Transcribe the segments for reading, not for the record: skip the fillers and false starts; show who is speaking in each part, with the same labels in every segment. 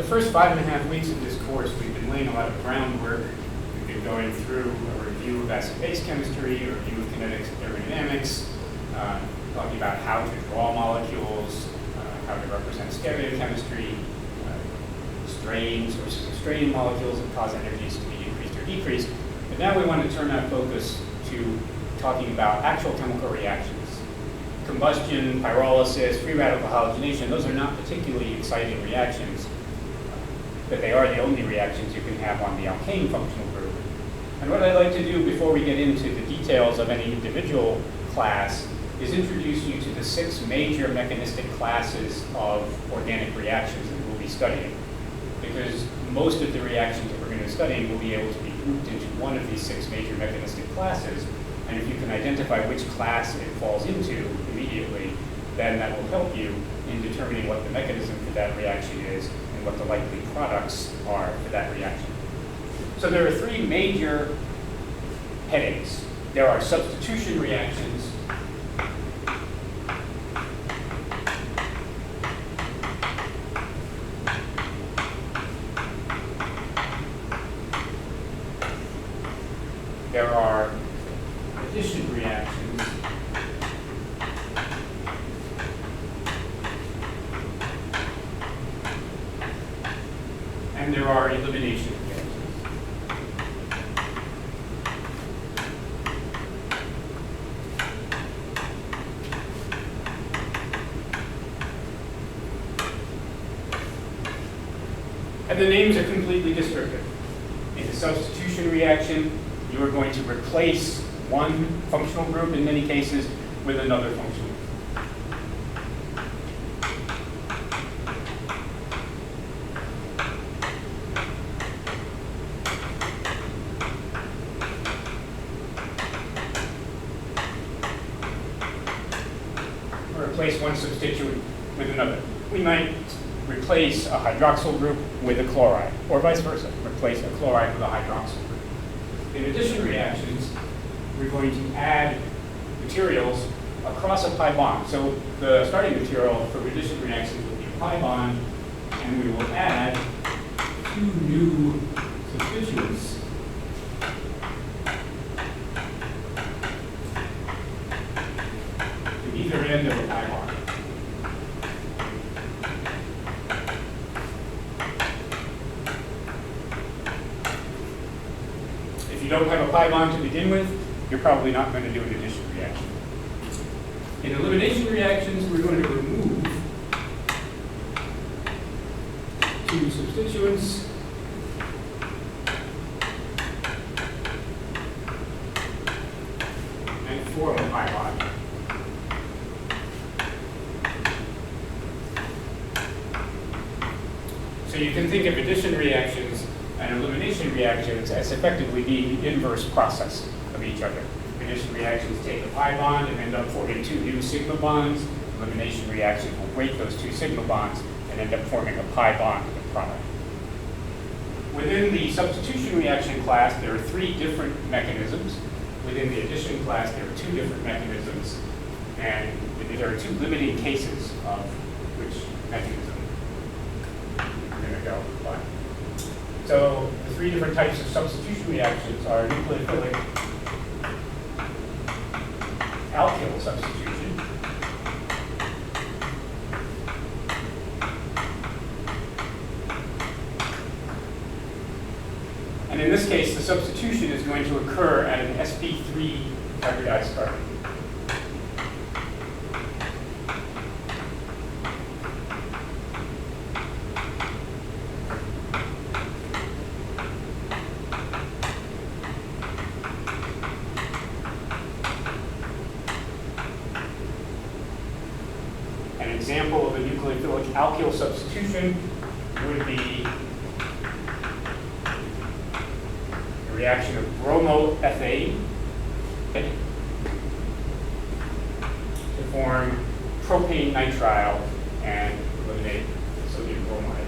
Speaker 1: the first 5.5 weeks of this course, we've been laying a lot of groundwork. We've been going through a review of acid-base chemistry, a review of kinetics and thermodynamics, talking about how to draw molecules, how to represent stereochemistry, strain, sources of strain molecules that cause energies to be increased or decreased. But now we want to turn our focus to talking about actual chemical reactions. Combustion, pyrolysis, free radical halogenation, those are not particularly exciting reactions, but they are the only reactions you can have on the alkane functional group. And what I'd like to do before we get into the details of any individual class is introduce you to the 6 major mechanistic classes of organic reactions that we'll be studying. Because most of the reactions that we're going to be studying will be able to be grouped into one of these 6 major mechanistic classes. And if you can identify which class it falls into immediately, then that will help you in determining what the mechanism for that reaction is and what the likely products are for that reaction. So there are 3 major headings. There are substitution reactions, there are addition reactions, and there are elimination reactions. And the names are completely descriptive. In the substitution reaction, you are going to replace one functional group in many cases with another functional group. Or replace one substituent with another. We might replace a hydroxyl group with a chloride, or vice versa, replace a chloride with a hydroxyl group. In addition reactions, we're going to add materials across a pi bond. So the starting material for addition reactions will be a pi bond, and we will add 2 new substituents to either end of a pi bond. If you don't have a pi bond to begin with, you're probably not going to do an addition reaction. In elimination reactions, we're going to remove 2 substituents and form a pi bond. So you can think of addition reactions and elimination reactions as effectively being the inverse process of each other. Addition reactions take a pi bond and end up forming 2 new sigma bonds. Elimination reactions will break those 2 sigma bonds and end up forming a pi bond with a product. Within the substitution reaction class, there are 3 different mechanisms. Within the addition class, there are 2 different mechanisms, and there are 2 limiting cases of which mechanism we're going to go by. So the 3 different types of substitution reactions are nucleophilic alkyl substitution, and in this case, the substitution is going to occur at an sp3 hybridized carbon. An example of a nucleophilic alkyl substitution would be a reaction of bromoethane to form propane nitrile and eliminate sodium bromide.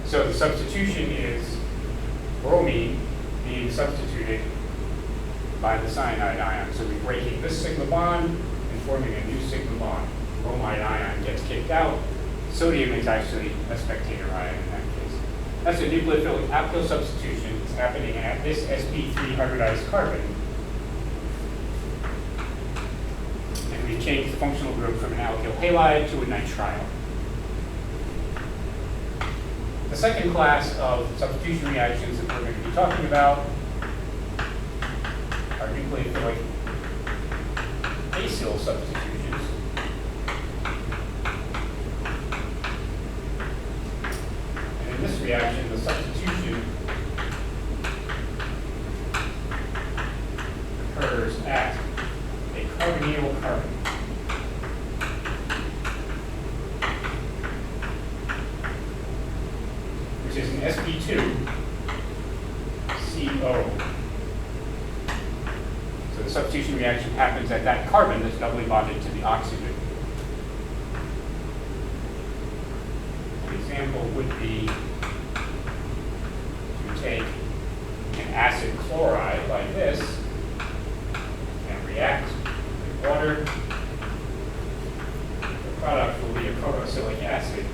Speaker 1: So the substitution is bromine being substituted by the cyanide ion. So we're breaking this sigma bond and forming a new sigma bond. Bromide ion gets kicked out. Sodium is actually a spectator ion in that case. That's a nucleophilic alkyl substitution. It's happening at this sp3 hybridized carbon. And we've changed the functional group from an alkyl halide to a nitrile. The second class of substitution reactions that we're going to be talking about are nucleophilic acyl substitutions. And in this reaction, the substitution occurs at a carbonyl carbon. Which is an sp2 CO. So the substitution reaction happens at that carbon that's doubly bonded to the oxygen. An example would be to take an acid chloride like this and react with water. The product will be a carboxylic acid.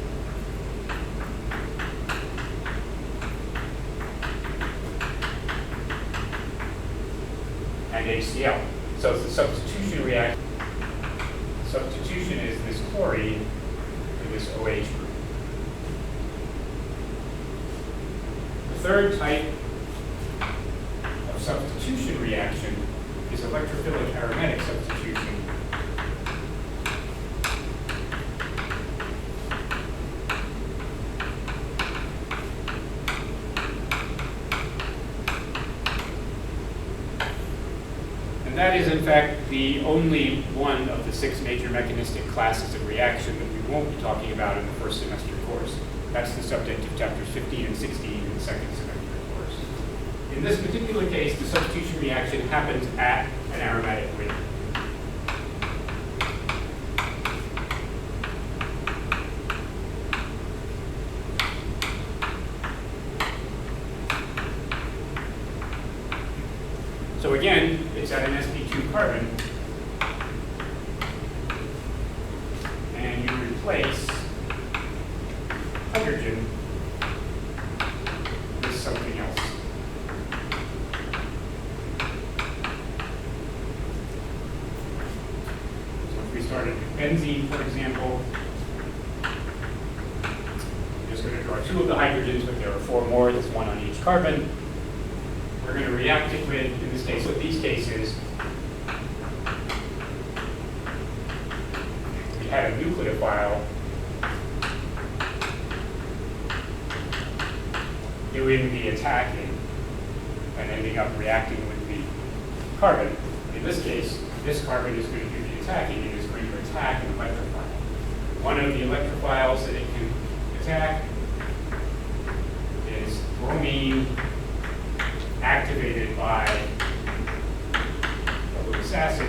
Speaker 1: And HCl. So it's the substitution reaction. Substitution is this chlorine to this OH group. The third type of substitution reaction is electrophilic aromatic substitution. And that is, in fact, the only one of the 6 major mechanistic classes of reaction that we won't be talking about in the first semester course. That's the subject of chapters 15 and 16 in the second semester course. In this particular case, the substitution reaction happens at an aromatic ring. So again, it's at an sp2 carbon, and you replace hydrogen with something else. So if we started with benzene, for example, I'm just going to draw 2 of the hydrogens, but there are 4 more. There's 1 on each carbon. We're going to react it with, in this case, with these cases, we had a nucleophile doing the attacking and ending up reacting with the carbon. In this case, this carbon is going to do the attacking. It is going to attack an electrophile. One of the electrophiles that it can attack is bromine activated by a Lewis acid.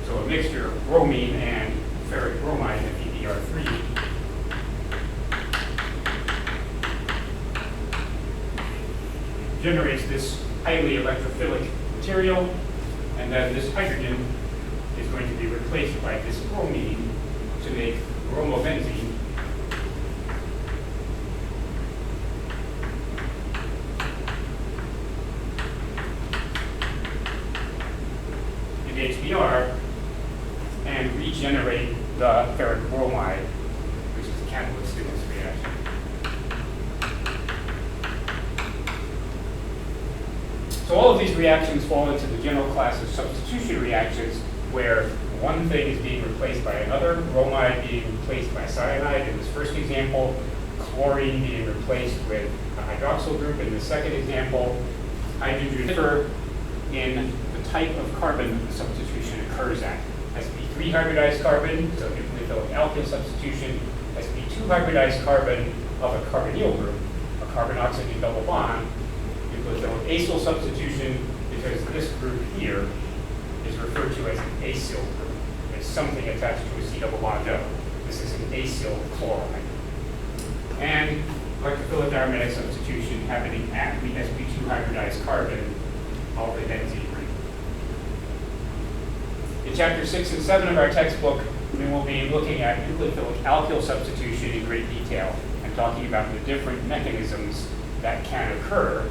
Speaker 1: So a mixture of bromine and ferric bromide, FeBr3, generates this highly electrophilic material, and then this hydrogen is going to be replaced by this bromine to make bromobenzene. And HBr, and regenerate the ferric bromide, which is the catalyst in this reaction. So all of these reactions fall into the general class of substitution reactions, where one thing is being replaced by another, bromide being replaced by cyanide in this first example, chlorine being replaced with a hydroxyl group in the second example, hydrogen differ in the type of carbon the substitution occurs at. sp3 hybridized carbon, so nucleophilic alkyl substitution, sp2 hybridized carbon of a carbonyl group, a carbon-oxygen double bond, nucleophilic acyl substitution, because this group here is referred to as an acyl group. It's something attached to a C double bond O. This is an acyl chloride. and electrophilic aromatic substitution happening at the sp2 hybridized carbon of the benzene ring. In chapter 6 and 7 of our textbook, we will be looking at nucleophilic alkyl substitution in great detail and talking about the different mechanisms that can occur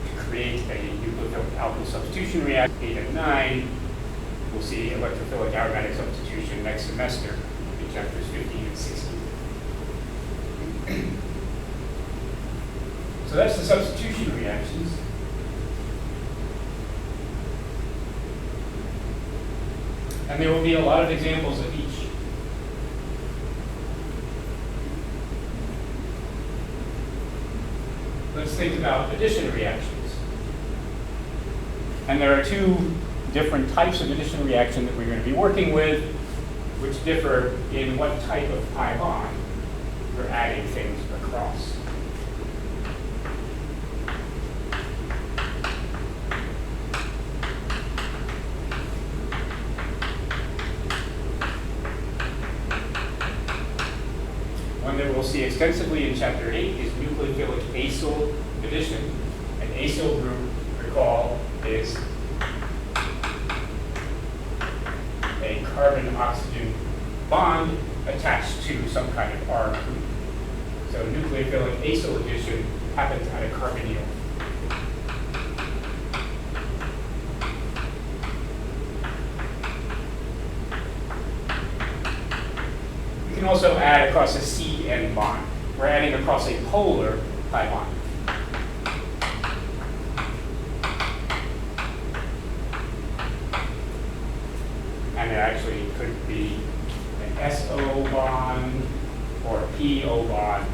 Speaker 1: to create a nucleophilic alkyl substitution reaction. 8 and 9, we'll see electrophilic aromatic substitution next semester in chapters 15 and 16. So that's the substitution reactions. And there will be a lot of examples of each. Let's think about addition reactions. And there are two different types of addition reaction that we're going to be working with, which differ in what type of pi bond we're adding things across. One that we'll see extensively in chapter 8 is nucleophilic acyl addition. An acyl group, recall, is a carbon-oxygen bond attached to some kind of R group. So nucleophilic acyl addition happens at a carbonyl. We can also add across a CN bond. We're adding across a polar pi bond. And it actually could be an SO bond or a PO bond.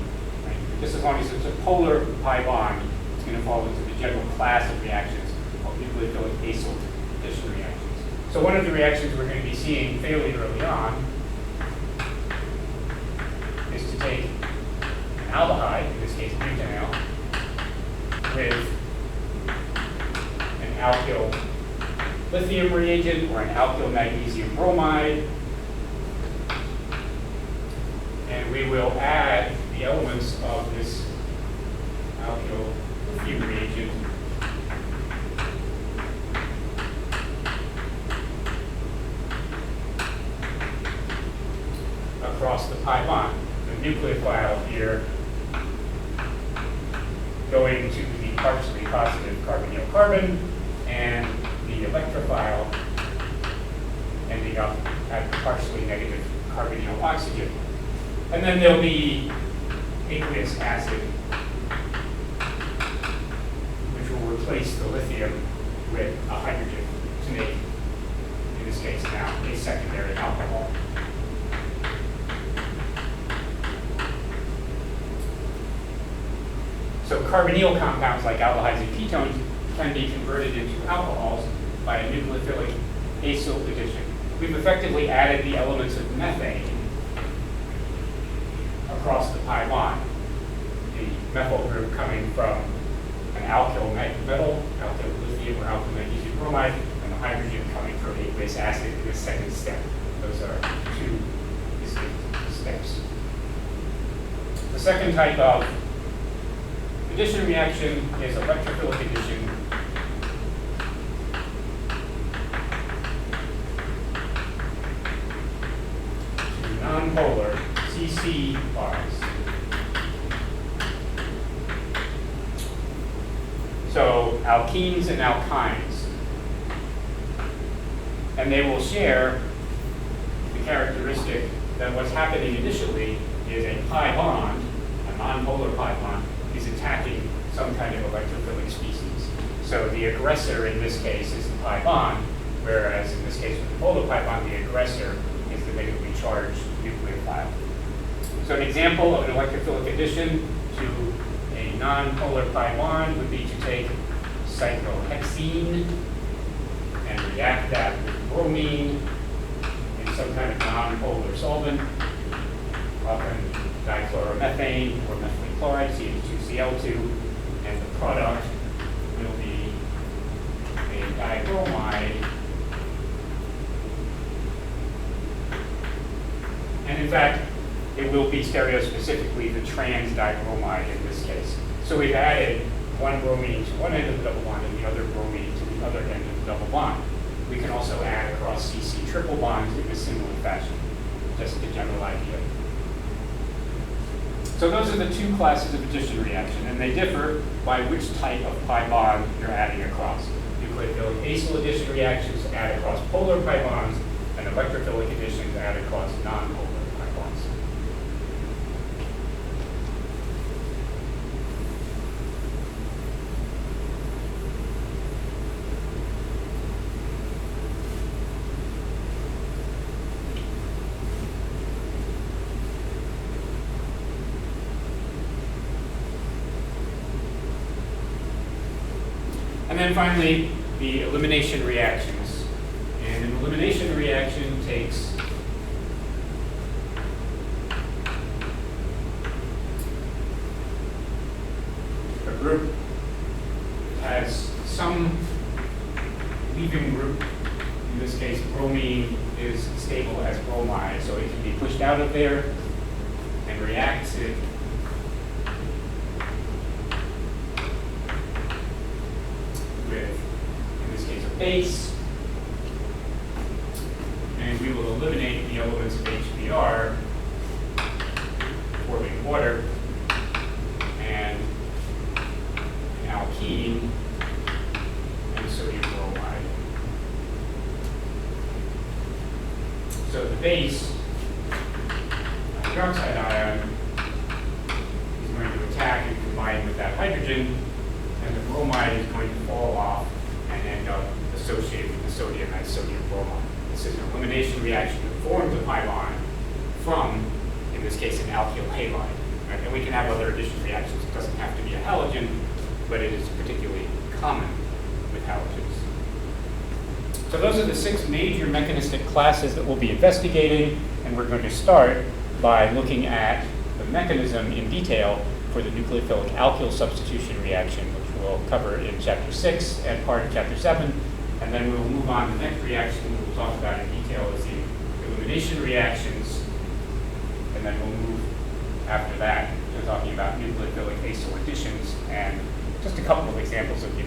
Speaker 1: Right? Just as long as it's a polar pi bond, it's going to fall into the general class of reactions called nucleophilic acyl addition reactions. So one of the reactions we're going to be seeing fairly early on is to take an aldehyde, in this case butanol, with an alkyl lithium reagent or an alkyl magnesium bromide, and we will add the elements of this alkyl lithium reagent across the pi bond. The nucleophile here going to the partially positive carbonyl carbon, and the electrophile ending up at partially negative carbonyl oxygen. And then there'll be aqueous acid, which will replace the lithium with a hydrogen to make, in this case now, a secondary alcohol. So carbonyl compounds like aldehydes and ketones can be converted into alcohols by a nucleophilic acyl addition. We've effectively added the elements of methane across the pi bond. The methyl group coming from an alkyl metal, alkyl lithium or alkyl magnesium bromide, and the hydrogen coming from aqueous acid in the second step. Those are two distinct steps. The second type of addition reaction is electrophilic addition. To nonpolar CC bonds. So alkenes and alkynes. And they will share the characteristic that what's happening initially is a pi bond, a nonpolar pi bond, is attacking some kind of electrophilic species. So the aggressor in this case is the pi bond, whereas in this case with the polar pi bond, the aggressor is the negatively charged nucleophile. So an example of an electrophilic addition to a nonpolar pi bond would be to take cyclohexene and react that with bromine in some kind of nonpolar solvent, often dichloromethane or methylene chloride, CH2Cl2, and the product will be a dibromide. And in fact, it will be stereospecifically the trans dibromide in this case. So we've added one bromine to one end of the double bond and the other bromine to the other end of the double bond. We can also add across CC triple bonds in a similar fashion, just a general idea. So those are the two classes of addition reaction, and they differ by which type of pi bond you're adding across. Nucleophilic acyl addition reactions add across polar pi bonds, and electrophilic additions add across non-polar pi bonds. And then finally, the elimination reactions. And an elimination reaction takes a group that has some leaving group. In this case, bromine is stable as bromide, so it can be pushed out of there and reacts it with, in this case, a base, and we will eliminate the elements of HBr, forming water, and an alkene and sodium bromide. So the base, hydroxide ion, is going to attack and combine with that hydrogen, and the bromide is going to fall off and end up associated with the sodium as sodium bromide. This is an elimination reaction that forms a pi bond from, in this case, an alkyl halide. Right? And we can have other addition reactions. It doesn't have to be a halogen, but it is particularly common with halogens. So those are the 6 major mechanistic classes that we'll be investigating, and we're going to start by looking at the mechanism in detail for the nucleophilic alkyl substitution reaction, which we'll cover in Chapter 6 and part of Chapter 7, and then we'll move on to the next reaction we'll talk about in detail is the elimination reactions, and then we'll move after that to talking about nucleophilic acyl additions and just a couple of examples of